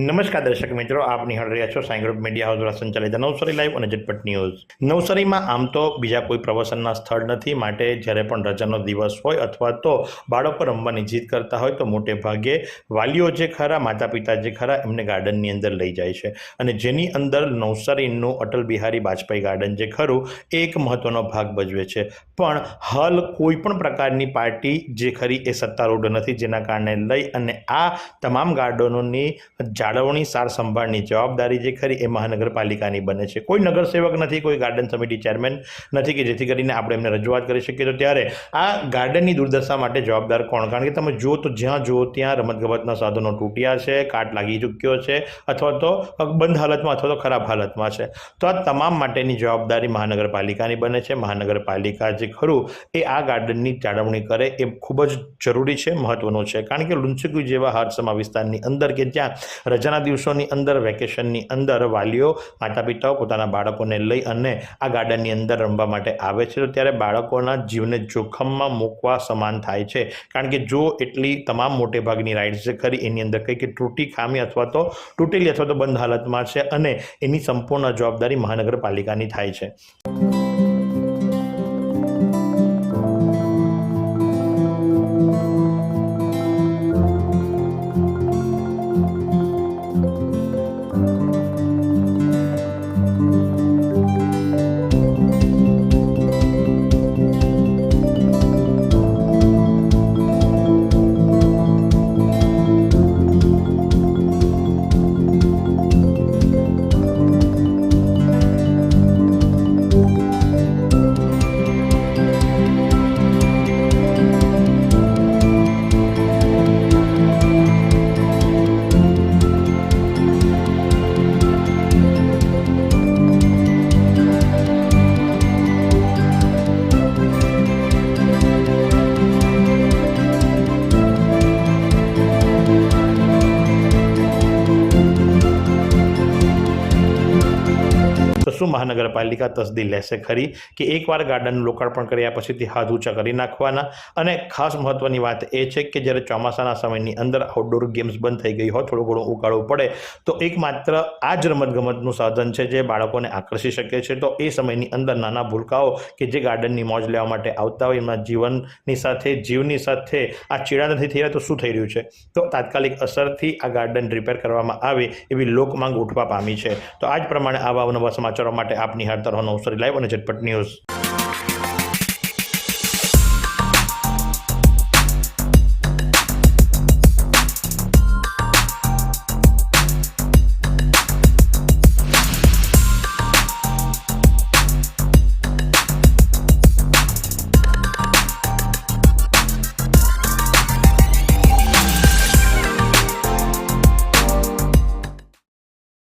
નમસ્કાર દર્શક મિત્રો, આપ નિહાળ રહ્યા છો સાઈ ગ્રુપ મીડિયા હાઉસ દ્વારા સંચાલિત નવસારી લાઈવ અને ઝટપટ ન્યૂઝ. નવસારીમાં આમ તો બીજા કોઈ પ્રવાસનના સ્થળ નથી, માટે જ્યારે પણ રજાનો દિવસ હોય અથવા તો બાળકો રમવાની જીદ કરતા હોય તો મોટે ભાગે વાલીઓ જે ખરા, માતા પિતા જે ખરા, એમને ગાર્ડનની અંદર લઈ જાય છે. અને જેની અંદર નવસારીનું અટલ બિહારી વાજપેયી ગાર્ડન જે ખરું એ એક મહત્વનો ભાગ ભજવે છે. પણ હાલ કોઈ પણ પ્રકારની પાર્ટી જે ખરી એ સત્તારૂઢ નથી, જેના કારણે લઈ અને આ તમામ ગાર્ડનોની જાળવણી સાર સંભાળની જવાબદારી જે ખરી એ મહાનગરપાલિકાની બને છે. કોઈ નગરસેવક નથી, કોઈ ગાર્ડન સમિતિ ચેરમેન નથી કે જેથી કરીને આપણે એમને રજૂઆત કરી શકીએ. તો ત્યારે આ ગાર્ડનની દુર્દશા માટે જવાબદાર કોણ? કારણ કે તમે જુઓ તો જ્યાં જુઓ ત્યાં રમતગમતના સાધનો તૂટ્યા છે, કાટ લાગી ચૂક્યો છે, અથવા તો બંધ હાલતમાં અથવા તો ખરાબ હાલતમાં છે. તો આ તમામ માટેની જવાબદારી મહાનગરપાલિકાની બને છે. મહાનગરપાલિકા જે ખરું એ આ ગાર્ડનની જાળવણી કરે એ ખૂબ જ જરૂરી છે, મહત્વનું છે. કારણ કે લુન્સીકુઈ જેવા હારસમા વિસ્તારની અંદર કે જ્યાં રજાના દિવસોની અંદર, વેકેશનની અંદર વાલીઓ, માતા પિતાઓ પોતાના બાળકોને લઈ અને આ ગાર્ડનની અંદર રમવા માટે આવે છે, તો ત્યારે બાળકોના જીવને જોખમમાં મૂકવા સમાન થાય છે. કારણ કે જો એટલી તમામ મોટે ભાગની રાઇડ્સ જે ખરી એની અંદર કંઈક ત્રુટી, ખામી અથવા તો તૂટેલી અથવા તો બંધ હાલતમાં છે અને એની સંપૂર્ણ જવાબદારી મહાનગરપાલિકાની થાય છે. તો શું મહાનગરપાલિકા તસદી લેશે ખરી કે એકવાર ગાર્ડનનું લોકાર્પણ કર્યા પછીથી હાથ ઊંચા કરી નાખવાના? અને ખાસ મહત્વની વાત એ છે કે જ્યારે ચોમાસાના સમયની અંદર આઉટડોર ગેમ્સ બંધ થઈ ગઈ હોય, થોડું ઘણું ઉકાળવું પડે, તો એકમાત્ર આ જ રમતગમતનું સાધન છે જે બાળકોને આકર્ષી શકે છે. તો એ સમયની અંદર નાના ભૂલકાઓ કે જે ગાર્ડનની મોજ લેવા માટે આવતા હોય, એમના જીવની સાથે આ ચેડા નથી થઈ રહ્યા, તો શું થઈ રહ્યું છે? તો તાત્કાલિક અસરથી આ ગાર્ડન રિપેર કરવામાં આવે એવી લોકમાંગ ઉઠવા પામી છે. તો આ જ પ્રમાણે આવા નવા સમાચારો માટે આપ નિહાળતા રહો નવસારી લાઈવ અને ઝટપટ ન્યૂઝ.